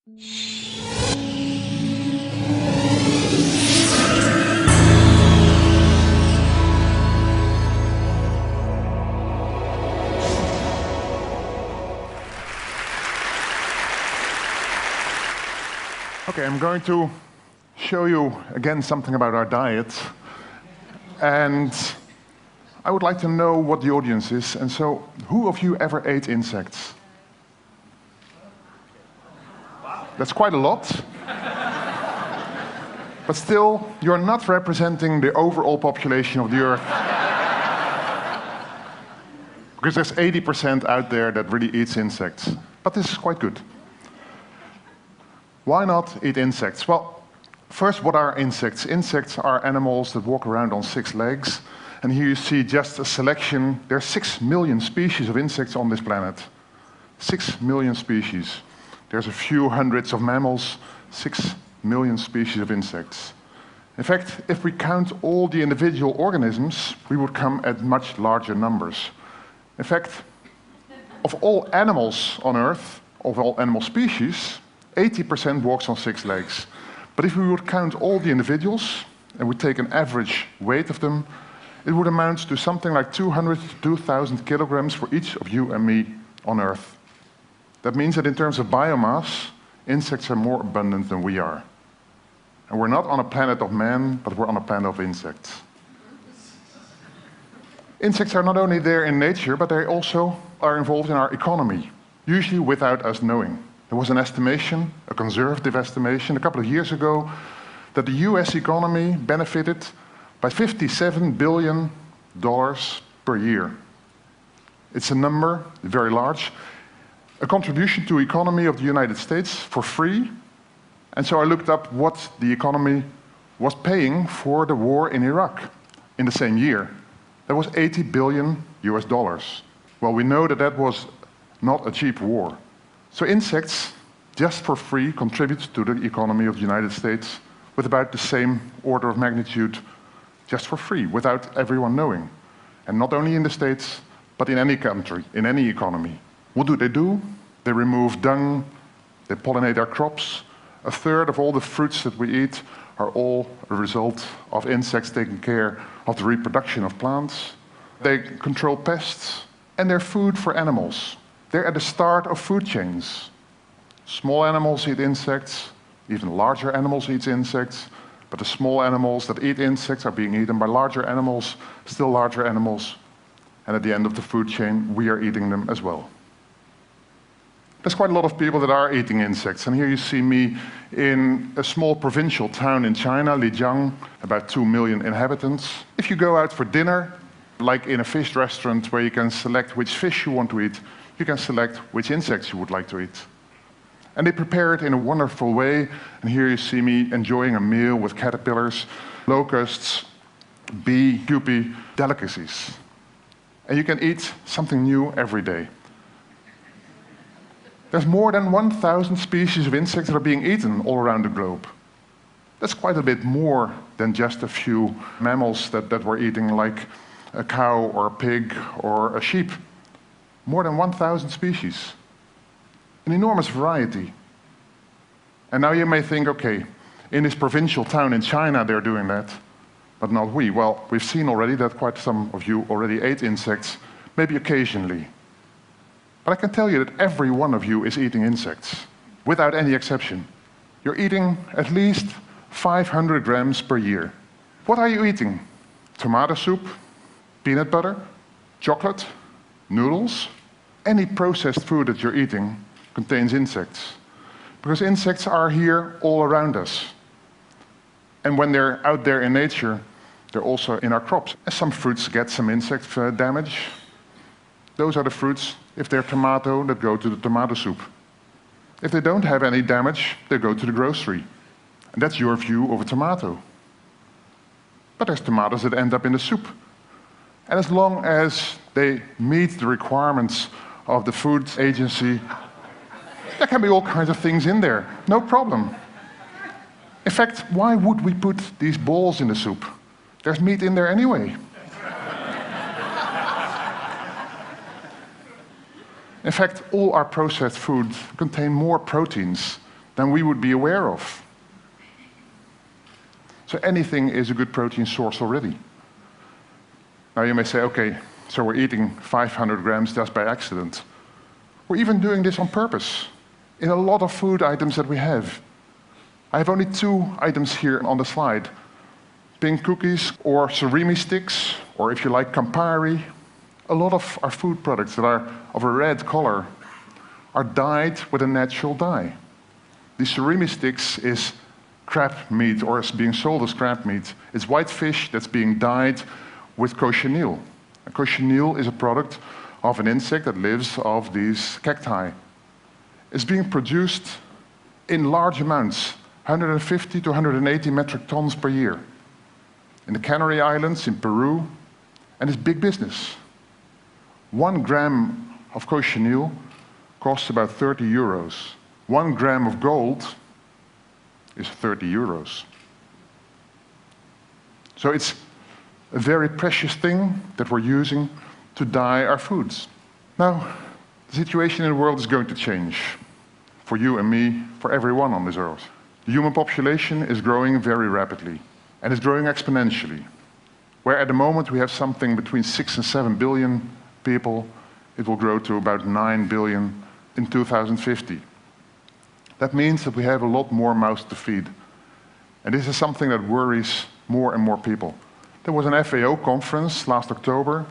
Okay, I'm going to show you again something about our diet. And I would like to know what the audience is. And so, who of you ever ate insects? That's quite a lot. But still, you're not representing the overall population of the Earth. Because there's 80% out there that really eats insects. But this is quite good. Why not eat insects? Well, first, what are insects? Insects are animals that walk around on 6 legs. And here you see just a selection. There are 6 million species of insects on this planet. 6 million species. There's a few hundreds of mammals, 6 million species of insects. In fact, if we count all the individual organisms, we would come at much larger numbers. In fact, of all animals on Earth, of all animal species, 80% walks on 6 legs. But if we would count all the individuals, and we take an average weight of them, it would amount to something like 200 to 2,000 kilograms for each of you and me on Earth. That means that in terms of biomass, insects are more abundant than we are. And we're not on a planet of man, but we're on a planet of insects. Insects are not only there in nature, but they also are involved in our economy, usually without us knowing. There was an estimation, a conservative estimation, a couple of years ago, that the US economy benefited by $57 billion per year. It's a number, very large, a contribution to the economy of the United States for free. And so I looked up what the economy was paying for the war in Iraq in the same year. That was $80 billion US. Well, we know that that was not a cheap war. So insects, just for free, contribute to the economy of the United States with about the same order of magnitude, just for free, without everyone knowing. And not only in the States, but in any country, in any economy. What do? They remove dung, they pollinate our crops. 1/3 of all the fruits that we eat are all a result of insects taking care of the reproduction of plants. They control pests, and they're food for animals. They're at the start of food chains. Small animals eat insects, even larger animals eat insects, but the small animals that eat insects are being eaten by larger animals, still larger animals, and at the end of the food chain, we are eating them as well. There's quite a lot of people that are eating insects, and here you see me in a small provincial town in China, Lijiang, about 2 million inhabitants. If you go out for dinner, like in a fish restaurant where you can select which fish you want to eat, you can select which insects you would like to eat. And they prepare it in a wonderful way. And here you see me enjoying a meal with caterpillars, locusts, bee, pupae, delicacies. And you can eat something new every day. There's more than 1,000 species of insects that are being eaten all around the globe. That's quite a bit more than just a few mammals that we're eating, like a cow or a pig or a sheep. More than 1,000 species. An enormous variety. And now you may think, okay, in this provincial town in China they're doing that, but not we. Well, we've seen already that quite some of you already ate insects, maybe occasionally. But I can tell you that every one of you is eating insects, without any exception. You're eating at least 500 grams per year. What are you eating? Tomato soup? Peanut butter? Chocolate? Noodles? Any processed food that you're eating contains insects. Because insects are here all around us. And when they're out there in nature, they're also in our crops. And some fruits get some insect damage. Those are the fruits, if they're tomato, that go to the tomato soup. If they don't have any damage, they go to the grocery. And that's your view of a tomato. But there's tomatoes that end up in the soup. And as long as they meet the requirements of the food agency, there can be all kinds of things in there, no problem. In fact, why would we put these balls in the soup? There's meat in there anyway. In fact, all our processed foods contain more proteins than we would be aware of. So anything is a good protein source already. Now you may say, okay, so we're eating 500 grams just by accident. We're even doing this on purpose in a lot of food items that we have. I have only 2 items here on the slide. Pink cookies or surimi sticks, or if you like, Campari. A lot of our food products that are of a red color are dyed with a natural dye. The surimi sticks is crab meat, or is being sold as crab meat. It's white fish that's being dyed with cochineal. And cochineal is a product of an insect that lives off these cacti. It's being produced in large amounts, 150 to 180 metric tons per year. In the Canary Islands, in Peru, and it's big business. 1 gram of cochineal costs about 30 euros. 1 gram of gold is 30 euros. So it's a very precious thing that we're using to dye our foods. Now, the situation in the world is going to change. For you and me, for everyone on this earth. The human population is growing very rapidly, and is growing exponentially. Where at the moment we have something between 6 and 7 billion people, it will grow to about 9 billion in 2050. That means that we have a lot more mouths to feed. And this is something that worries more and more people. There was an FAO conference last October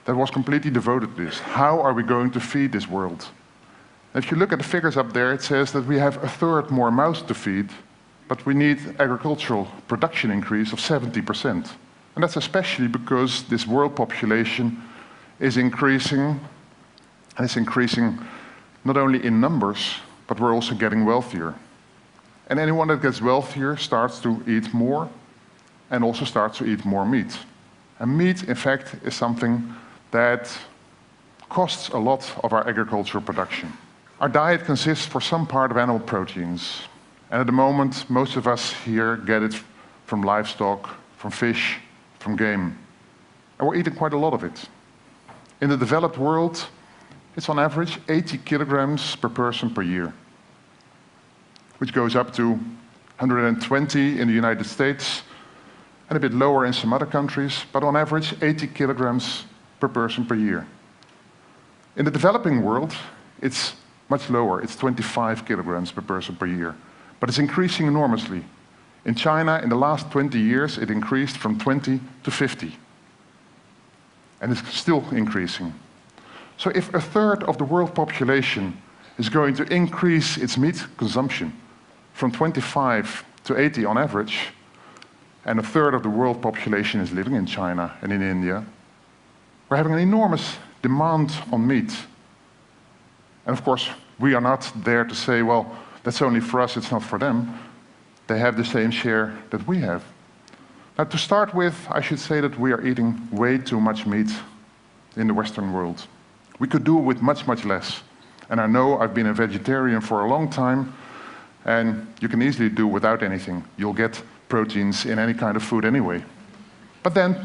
that was completely devoted to this. How are we going to feed this world? And if you look at the figures up there, it says that we have 1/3 more mouths to feed, but we need agricultural production increase of 70%. And that's especially because this world population is increasing, and it's increasing not only in numbers, but we're also getting wealthier. And anyone that gets wealthier starts to eat more, and also starts to eat more meat. And meat, in fact, is something that costs a lot of our agricultural production. Our diet consists for some part of animal proteins. And at the moment, most of us here get it from livestock, from fish, from game. And we're eating quite a lot of it. In the developed world, it's on average 80 kilograms per person per year, which goes up to 120 in the United States, and a bit lower in some other countries, but on average 80 kilograms per person per year. In the developing world, it's much lower. It's 25 kilograms per person per year. But it's increasing enormously. In China, in the last 20 years, it increased from 20 to 50. And it's still increasing. So if 1/3 of the world population is going to increase its meat consumption from 25 to 80 on average, and 1/3 of the world population is living in China and in India, we're having an enormous demand on meat. And of course, we are not there to say, well, that's only for us, it's not for them. They have the same share that we have. Now, to start with, I should say that we are eating way too much meat in the Western world. We could do with much, much less. And I know I've been a vegetarian for a long time, and you can easily do without anything. You'll get proteins in any kind of food anyway. But then,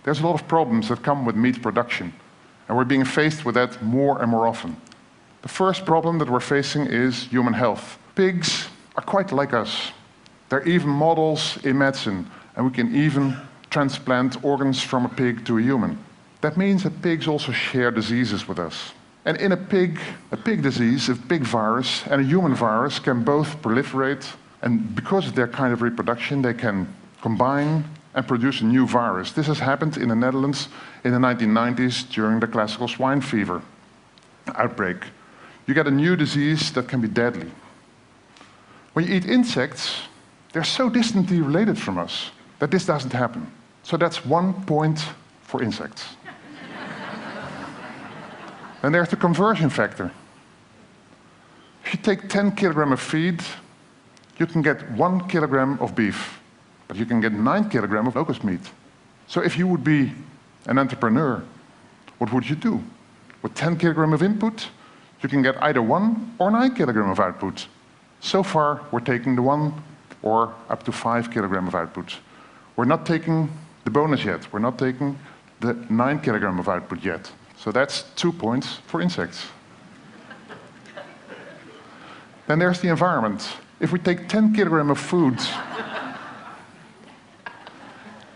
there's a lot of problems that come with meat production, and we're being faced with that more and more often. The first problem that we're facing is human health. Pigs are quite like us. They're even models in medicine, and we can even transplant organs from a pig to a human. That means that pigs also share diseases with us. And in a pig disease, a pig virus and a human virus can both proliferate, and because of their kind of reproduction, they can combine and produce a new virus. This has happened in the Netherlands in the 1990s during the classical swine fever outbreak. You get a new disease that can be deadly. When you eat insects, they're so distantly related from us that this doesn't happen. So that's 1 point for insects. And there's the conversion factor. If you take 10 kilograms of feed, you can get 1 kilogram of beef, but you can get 9 kilograms of locust meat. So if you would be an entrepreneur, what would you do? With 10 kilograms of input, you can get either 1 or 9 kilograms of output. So far, we're taking the 1 or up to 5 kilograms of output. We're not taking the bonus yet. We're not taking the 9 kilograms of output yet. So that's 2 points for insects. Then there's the environment. If we take 10 kilograms of food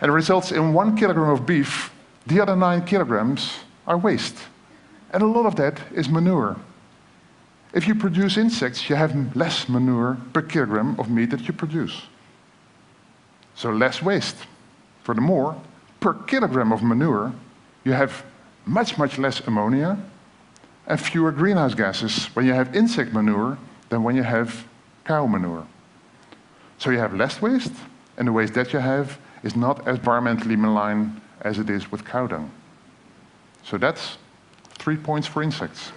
and it results in 1 kilogram of beef, the other 9 kilograms are waste. And a lot of that is manure. If you produce insects, you have less manure per kilogram of meat that you produce. So less waste. Furthermore, per kilogram of manure, you have much, much less ammonia and fewer greenhouse gases when you have insect manure than when you have cow manure. So you have less waste, and the waste that you have is not as environmentally malign as it is with cow dung. So that's 3 points for insects.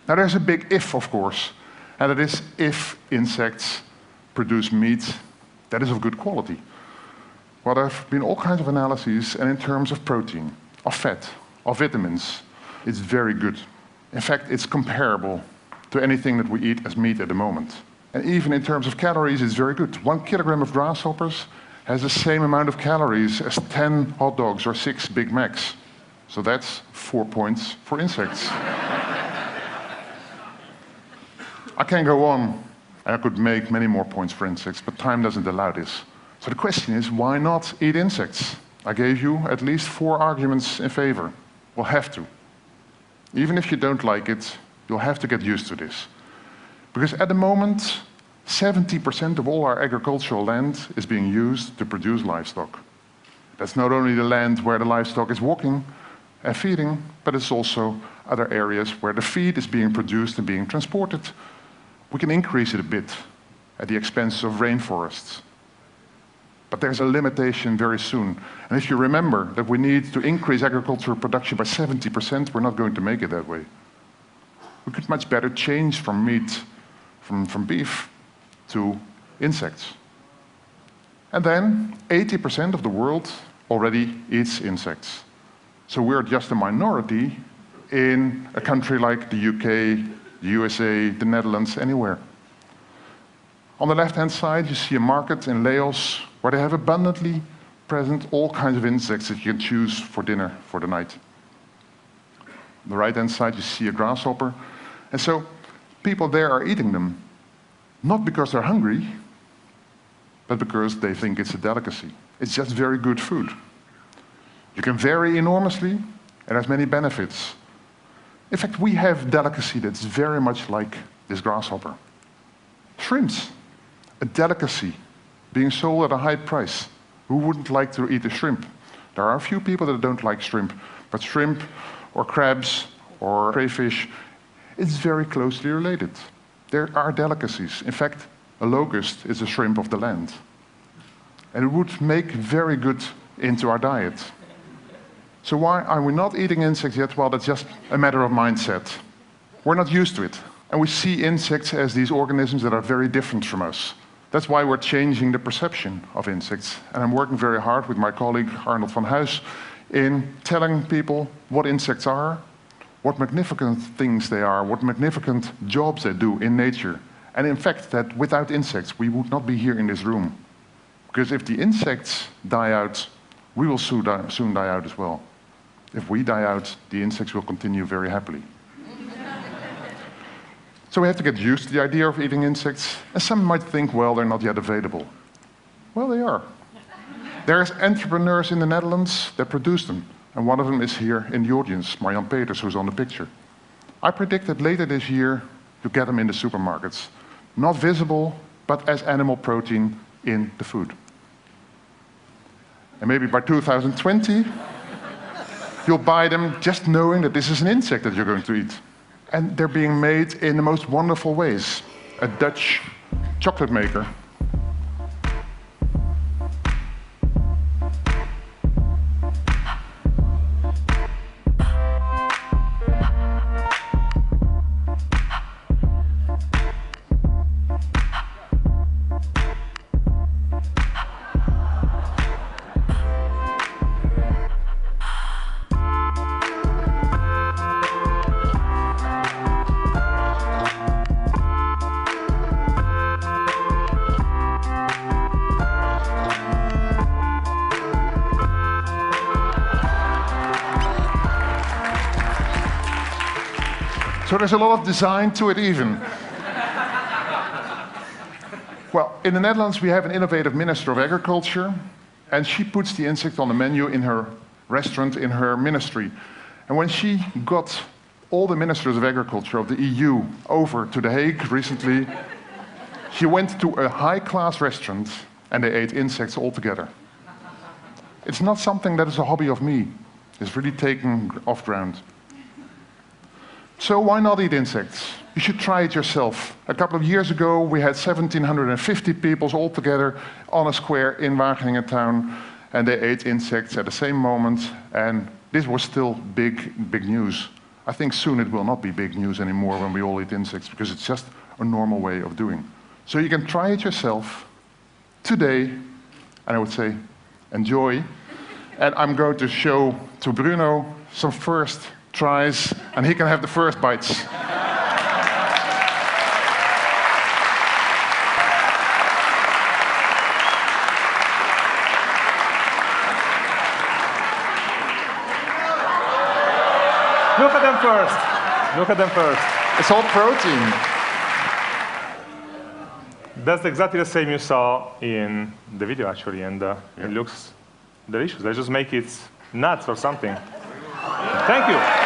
Now there's a big if, of course, and it is if insects produce meat that is of good quality. Well, there have been all kinds of analyses, and in terms of protein, of fat, of vitamins, it's very good. In fact, it's comparable to anything that we eat as meat at the moment. And even in terms of calories, it's very good. 1 kilogram of grasshoppers has the same amount of calories as 10 hot dogs or 6 Big Macs. So that's 4 points for insects. I can go on. I could make many more points for insects, but time doesn't allow this. So the question is, why not eat insects? I gave you at least 4 arguments in favor. We'll have to. Even if you don't like it, you'll have to get used to this. Because at the moment, 70% of all our agricultural land is being used to produce livestock. That's not only the land where the livestock is walking and feeding, but it's also other areas where the feed is being produced and being transported. We can increase it a bit at the expense of rainforests. But there's a limitation very soon. And if you remember that we need to increase agricultural production by 70%, we're not going to make it that way. We could much better change from meat, from beef, to insects. And then 80% of the world already eats insects. So we're just a minority in a country like the UK, the USA, the Netherlands, anywhere. On the left-hand side, you see a market in Laos where they have abundantly present all kinds of insects that you can choose for dinner for the night. On the right-hand side, you see a grasshopper. And so people there are eating them, not because they're hungry, but because they think it's a delicacy. It's just very good food. You can vary enormously, and it has many benefits. In fact, we have delicacy that's very much like this grasshopper. Shrimps, a delicacy, being sold at a high price. Who wouldn't like to eat a shrimp? There are a few people that don't like shrimp, but shrimp or crabs or crayfish, it's very closely related. There are delicacies. In fact, a locust is a shrimp of the land. And it would make very good into our diet. So why are we not eating insects yet? Well, that's just a matter of mindset. We're not used to it. And we see insects as these organisms that are very different from us. That's why we're changing the perception of insects. And I'm working very hard with my colleague Arnold van Huis in telling people what insects are, what magnificent things they are, what magnificent jobs they do in nature. And in fact, that without insects, we would not be here in this room. Because if the insects die out, we will soon die out as well. If we die out, the insects will continue very happily. So we have to get used to the idea of eating insects. And some might think, well, they're not yet available. Well, they are. There's entrepreneurs in the Netherlands that produce them. And one of them is here in the audience, Marjan Peters, who's on the picture. I predict that later this year, you get them in the supermarkets. Not visible, but as animal protein in the food. And maybe by 2020, you'll buy them just knowing that this is an insect that you're going to eat. And they're being made in the most wonderful ways. A Dutch chocolate maker So there's a lot of design to it even. Well, in the Netherlands, we have an innovative Minister of Agriculture, and she puts the insect on the menu in her restaurant, in her ministry. And when she got all the ministers of agriculture of the EU over to The Hague recently, she went to a high-class restaurant and they ate insects all together. It's not something that is a hobby of me. It's really taken off ground. So why not eat insects? You should try it yourself. A couple of years ago, we had 1,750 people all together on a square in Wageningen town, and they ate insects at the same moment, and this was still big news. I think soon it will not be big news anymore when we all eat insects, because it's just a normal way of doing. So you can try it yourself today, and I would say, enjoy. And I'm going to show to Bruno some first tries, and he can have the first bites. Look at them first. Look at them first. It's all protein. That's exactly the same you saw in the video, actually, and it looks delicious. Let's just make it nuts or something. Thank you.